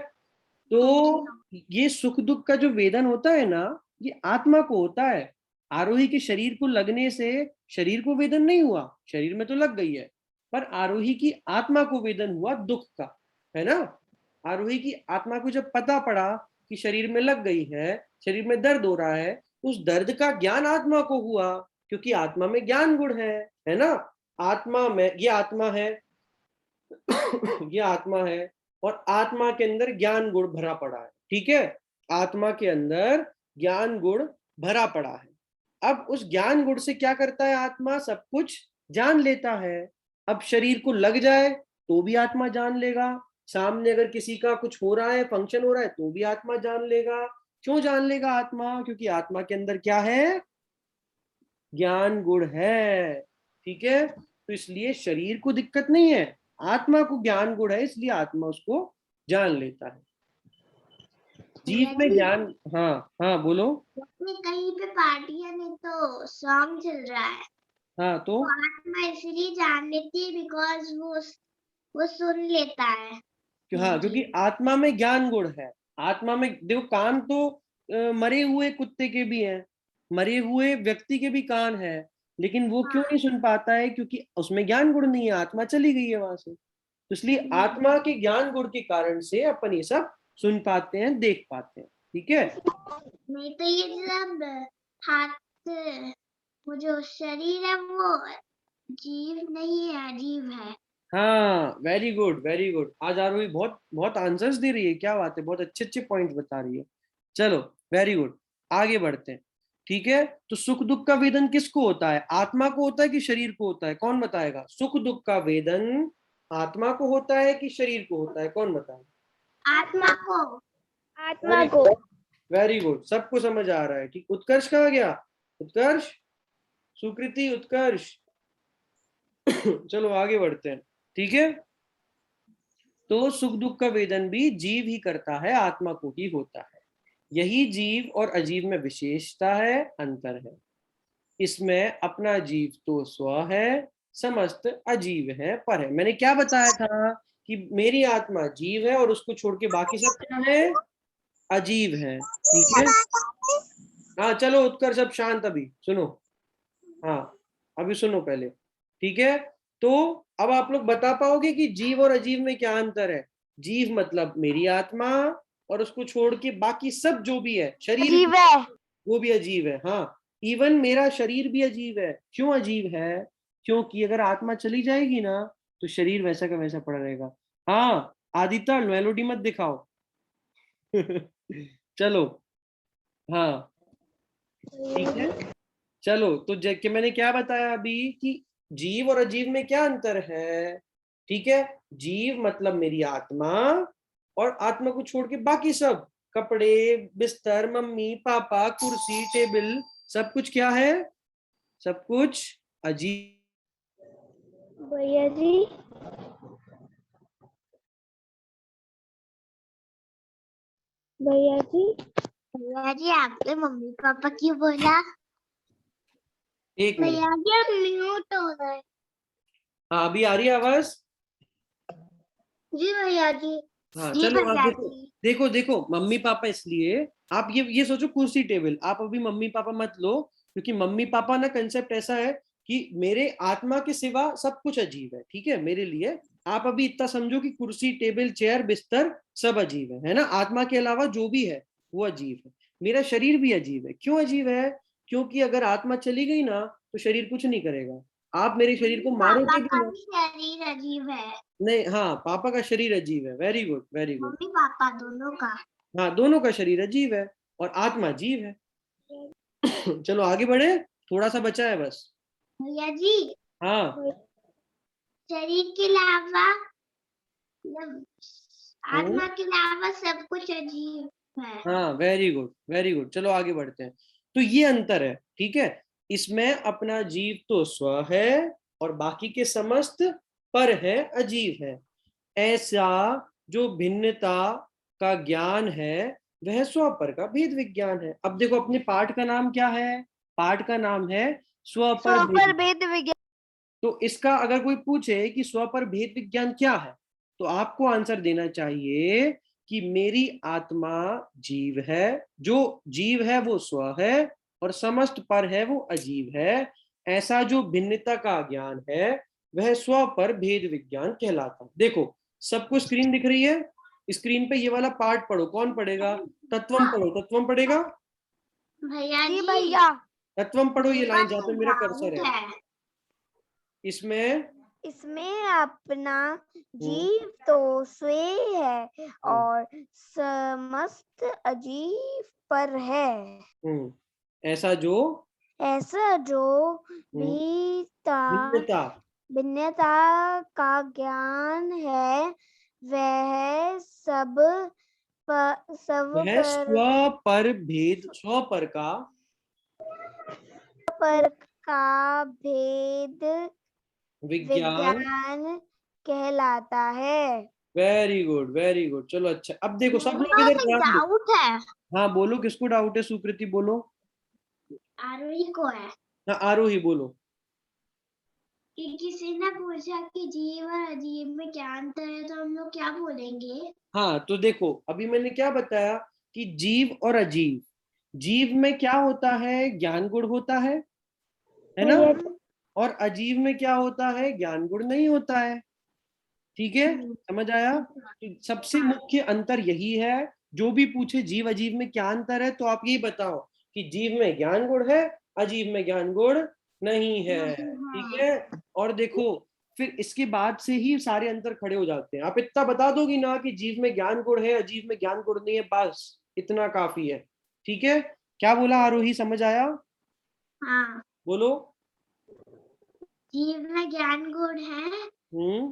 तो ये सुख दुख का जो वेदन होता है ना, ये आत्मा को होता है। आरोही के शरीर को लगने से शरीर को वेदन नहीं हुआ, शरीर में तो लग गई है, पर आरोही की आत्मा को वेदन हुआ दुख का, है ना? आरोही की आत्मा को जब पता पड़ा कि शरीर में लग गई है, शरीर में दर्द हो रहा है, तो उस दर्द का ज्ञान आत्मा को हुआ, क्योंकि आत्मा में ज्ञान गुण है ना? आत्मा में ये आत्मा है ये आत्मा है, और आत्मा के अंदर ज्ञान गुण भरा पड़ा है, ठीक है? आत्मा के अंदर ज्ञान गुण भरा पड़ा है। अब उस ज्ञान गुण से क्या करता है आत्मा? सब कुछ जान लेता है। अब शरीर को लग जाए तो भी आत्मा जान लेगा, सामने अगर किसी का कुछ हो रहा है, फंक्शन हो रहा है, तो भी आत्मा जान लेगा। क्यों जान लेगा आत्मा? क्योंकि आत्मा के अंदर क्या है? ज्ञान गुण है, ठीक है? तो इसलिए शरीर को दिक्कत नहीं है, आत्मा को ज्ञान गुण है, इसलिए आत्मा उसको जान लेता है। जीव में यदि ज्ञान, हाँ हाँ बोलो। कहीं पे पार्टियां नहीं तो सॉन्ग चल रहा है हाँ तो तो आत्मा इसलिए जान लेती है बिकॉज वो सुन लेता है हाँ, क्योंकि आत्मा में ज्ञान गुण है। आत्मा में देखो, कान तो मरे हुए कुत्ते के भी हैं, मरे हुए व्यक्ति के भी कान है, लेकिन वो क्यों नहीं सुन पाता है? क्योंकि उसमें ज्ञान गुण नहीं है, आत्मा चली गई है वहां से। तो इसलिए आत्मा के ज्ञान गुण के कारण से अपन ये सब सुन पाते हैं, देख पाते हैं। ठीक है। नहीं तो ये सब हाथ, वो जो शरीर है वो जीव नहीं है, अजीब है। हाँ, वेरी गुड वेरी गुड। आज आरोही बहुत बहुत आंसर्स दे रही है, क्या बात है, बहुत अच्छे अच्छे पॉइंट्स बता रही है। चलो, वेरी गुड, आगे बढ़ते हैं। ठीक है, तो सुख दुख का वेदन किसको होता है? आत्मा को होता है कि शरीर को होता है? कौन बताएगा? सुख दुख का वेदन आत्मा को होता है कि शरीर को होता है? कौन बताएगा? आत्मा को। आत्मा को। वेरी गुड, सबको समझ आ रहा है। ठीक, उत्कर्ष कहाँ गया? उत्कर्ष, सुकृति, उत्कर्ष। चलो आगे बढ़ते हैं। ठीक है, तो सुख दुख का वेदन भी जीव ही करता है, आत्मा को ही होता है। यही जीव और अजीव में विशेषता है, अंतर है। इसमें अपना जीव तो स्व है, समस्त अजीव है, पर है। मैंने क्या बताया था कि मेरी आत्मा जीव है और उसको छोड़ के बाकी सब क्या है? अजीव है। ठीक है, हाँ चलो उत्कर्ष, अब शांत, अभी सुनो। हाँ, अभी सुनो पहले। ठीक है, तो अब आप लोग बता पाओगे कि जीव और अजीव में क्या अंतर है? जीव मतलब मेरी आत्मा, और उसको छोड़ के बाकी सब जो भी है, शरीर अजीब है। वो भी अजीब है। हाँ, इवन मेरा शरीर भी अजीब है। क्यों अजीब है? क्योंकि अगर आत्मा चली जाएगी ना, तो शरीर वैसा का वैसा पड़ा रहेगा। हाँ, आदित्य मेलोडी मत दिखाओ। चलो, हाँ ठीक है, चलो तो कि मैंने क्या बताया अभी कि जीव और अजीव में क्या अंतर है? ठीक है, जीव मतलब मेरी आत्मा, और आत्मा को छोड़ के बाकी सब, कपड़े, बिस्तर, मम्मी पापा, कुर्सी, टेबल, सब कुछ क्या है? सब कुछ अजीब। भैया जी, भैया जी, भैया जी आपने मम्मी पापा क्यों बोला? एक मिनट, भैया जी आप म्यूट हो गए। हाँ अभी आ रही है आवाज? जी भैया जी। हाँ जी चलो, आप भैया देखो जी। देखो देखो, मम्मी पापा इसलिए, आप ये सोचो कुर्सी टेबल, आप अभी मम्मी पापा मत लो, क्योंकि मम्मी पापा ना कंसेप्ट ऐसा है कि मेरे आत्मा के सिवा सब कुछ अजीब है। ठीक है, मेरे लिए आप अभी इतना समझो कि कुर्सी, टेबल, चेयर, बिस्तर सब अजीब है ना? आत्मा के अलावा जो भी है वो अजीब है। मेरा शरीर भी अजीब है। क्यों अजीब है? क्योंकि अगर आत्मा चली गई ना, तो शरीर कुछ नहीं करेगा। आप मेरे शरीर को पापा मारोगे भी का ना। भी शरीर अजीब है। नहीं, हाँ पापा का शरीर अजीब है, very good very good. Mummy papa दोनों का। हाँ, दोनों का शरीर अजीब है और आत्मा जीव है। चलो आगे बढ़े, थोड़ा सा बचा है बस। भैया जी हाँ। शरीर के अलावा, मतलब हम्म, आत्मा के अलावा सब कुछ अजीब है। हाँ वेरी गुड वेरी गुड। चलो आगे बढ़ते हैं। तो ये अंतर है। ठीक है, इसमें अपना जीव तो स्व है और बाकी के समस्त पर है, अजीव है। ऐसा जो भिन्नता का ज्ञान है, वह स्वपर का भेद विज्ञान है। अब देखो, अपने पाठ का नाम क्या है? पाठ का नाम है स्वपर स्वपर भेद। भेद विज्ञान। तो इसका अगर कोई पूछे कि स्वपर भेद विज्ञान क्या है, तो आपको आंसर देना चाहिए कि मेरी आत्मा जीव है, जो जीव है वो स्व है, और समस्त पर है वो अजीव है। ऐसा जो भिन्नता का ज्ञान है, वह स्व पर भेद विज्ञान कहलाता है। देखो, सबको स्क्रीन दिख रही है? स्क्रीन पे ये वाला पार्ट पढ़ो। कौन पढ़ेगा? तत्वम पढ़ो, तत्वम पढ़ेगा। भैया जी जी भैया, तत्वम पढ़ो, ये मेरे लाइन पास जहाँ पे एक मेरा कर्सर डाउट है है। इसमें। इसमें अपना हम्म, जीव तो स्वयं है हम्म, और समस्त अजीव पर है। ऐसा जो ऐसा जो हम्म, भीता भिन्नता, भिन्नता का ज्ञान है, वह सब वह स्व पर पर भेद, स्व पर का भेद विज्ञान। विज्ञान कहलाता है। Very good very good. चलो अच्छा, अब देखो सब मेरे लोग पास इधर एक ध्यान दो। डाउट है। हाँ बोलो, किसको डाउट है? सुकृति बोलो। आरोही को है हाँ आरोही बोलो। कि किसी ने पूछा कि जीव और अजीब में क्या अंतर है, तो हम लोग क्या बोलेंगे? हाँ तो देखो, अभी मैंने क्या बताया कि जीव और अजीव, जीव में क्या होता है? ज्ञान गुण होता है ना? भैया और अजीव में क्या होता है? ज्ञान गुण नहीं होता है। ठीक है, समझ आया? तो सबसे हाँ। मुख्य अंतर यही है जो भी पूछे जीव अजीव में क्या अंतर है, तो आप यही बताओ कि जीव में ज्ञान गुण है, अजीव में ज्ञान गुण नहीं है। ठीक है, और देखो फिर इसके बाद से ही सारे अंतर खड़े हो जाते हैं। आप इतना बता दोगी ना कि जीव में ज्ञान गुण है, अजीव में ज्ञान गुण नहीं है, बस इतना काफी है। ठीक है, क्या बोला आरोही, समझ आया? हाँ, बोलो। जीव में ज्ञान गुण है हम्म,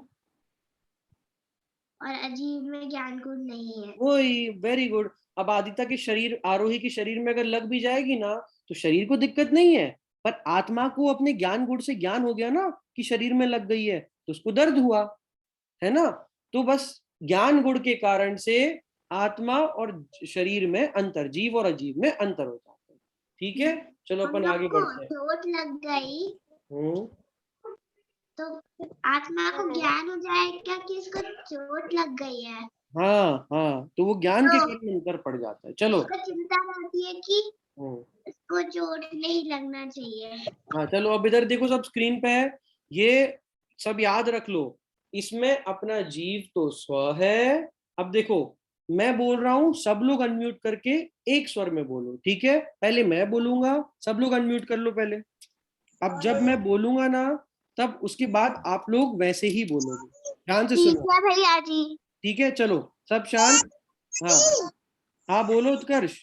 और अजीब में ज्ञान गुण नहीं है। वही, वेरी गुड। अब आदित्य के शरीर, आरोही के शरीर में अगर लग भी जाएगी ना तो शरीर को दिक्कत नहीं है, पर आत्मा को अपने ज्ञान गुण से ज्ञान हो गया ना कि शरीर में लग गई है, तो उसको दर्द हुआ, है ना। तो बस ज्ञान गुण के कारण से आत्मा और शरीर में अंतर, जीव और अजीव में अंतर हो जाता है। ठीक है, चलो हम अपन लोग आगे को बढ़ते हैं। चोट लग गई हम्म, तो आत्मा को ज्ञान हो जाएगा कि इसको चोट लग गई है, हाँ हाँ, तो वो ज्ञान के तो कारण अंतर पड़ जाता है। चलो। इसको चिंता रहती है कि हम्म, इसको चोट नहीं लगना चाहिए। हाँ चलो, अब इधर देखो, सब स्क्रीन पे है, ये सब याद रख लो। इसमें अपना जीव तो स्व है। अब देखो, मैं बोल रहा हूं, सब लोग अनम्यूट करके एक स्वर में बोलो। ठीक है, पहले मैं बोलूंगा, सब लोग अनम्यूट कर लो पहले। अब जब मैं बोलूंगा ना, तब उसके बाद आप लोग वैसे ही बोलोगे, ध्यान से ठीक सुनो। है भैया जी। ठीक है, चलो सब शांत। हाँ हाँ, बोलो उत्कर्ष।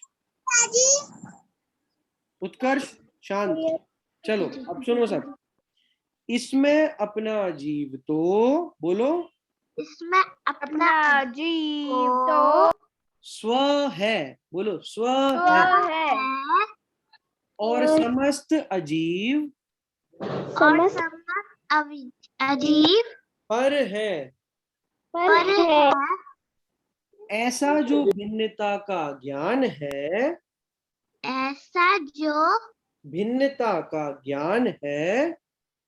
उत्कर्ष, शांत। चलो अब सुनो सब। इसमें अपना जीव तो, बोलो, इसमें अपना अपना जीव तो स्व है, बोलो स्व स्व है। है और समस्त अजीव और समस्त समस्त अजीब पर है। पर है। ऐसा जो भिन्नता का ज्ञान है, ऐसा जो भिन्नता का ज्ञान है,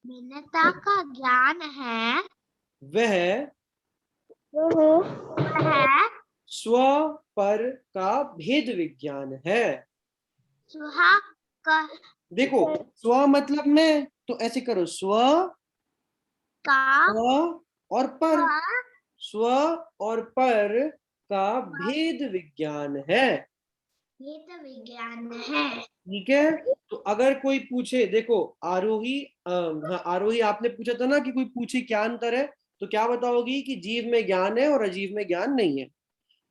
भिन्नता का ज्ञान है वह वह स्व पर का भेद विज्ञान है। सुहा का देखो, स्व मतलब मैं, तो ऐसे करो, स्व और पर, स्व और पर का भेद विज्ञान है। ये तो विज्ञान है। ठीक है, तो अगर कोई पूछे, देखो आरोही, हाँ आरोही, आपने पूछा था ना कि कोई पूछे क्या अंतर है, तो क्या बताओगी कि जीव में ज्ञान है और अजीव में ज्ञान नहीं है।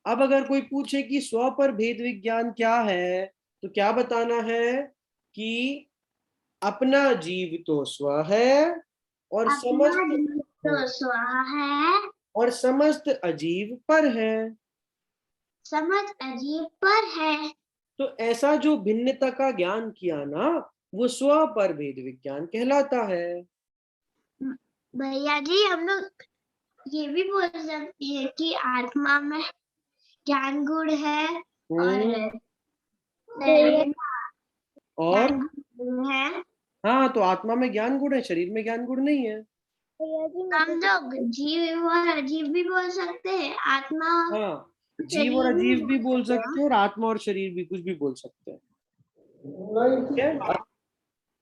अब अगर कोई पूछे कि स्व पर भेद विज्ञान क्या है, तो क्या बताना है कि अपना जीव तो स्व है, और अपना समस्त, जीव तो स्वाहा है, और समस्त अजीव पर है। समझ अजीब पर है। तो ऐसा जो भिन्नता का ज्ञान किया ना, वो स्व पर भेद विज्ञान कहलाता है। भैया जी हम लोग ये भी बोल सकते हैं कि आत्मा में ज्ञान गुण है और शरीर में और ज्ञान गुण है। हाँ, तो आत्मा में ज्ञान गुण है, शरीर में ज्ञान गुण नहीं है। हम लोग जीव और अजीब भी बोल सकते हैं, आत्मा और हाँ, जीव और शरीर भी अजीव भी बोल बोल सकते सकते हैं। हैं, और आत्मा और शरीर भी, कुछ भी बोल सकते हैं। ठीक है,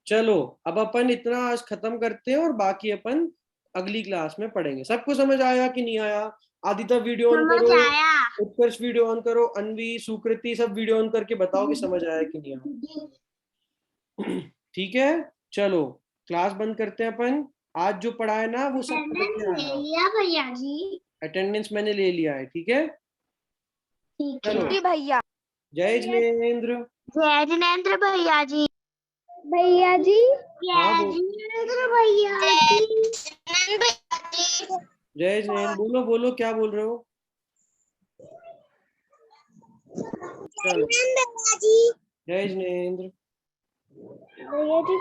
चलो अब अपन इतना आज खत्म करते हैं, और बाकी अपन अगली क्लास में पढ़ेंगे। सबको समझ आया कि नहीं आया? आदित्य वीडियो ऑन समझ करो, आया। उत्कर्ष वीडियो ऑन करो, अन्वी, सुकृति, सब वीडियो ऑन करके बताओ कि समझ आया कि नहीं आया। ठीक है, चलो क्लास बंद करते हैं अपन। आज जो पढ़ा है ना वो सब पढ़ अटेंडेंस के ले आना। लिया भैया जी। अटेंडेंस मैंने ले लिया है, ठीक है। ठीक चलो, है। जी भैया। जय जिनेंद्र। जय जिनेंद्र भैया जी। भैया जी। हाँ जय बोल, जिनेंद्र भैया जी। जय जिनेंद्र, बोलो बोलो, क्या बोल रहे हो? चलो, जय जिनेंद्र। भैया जी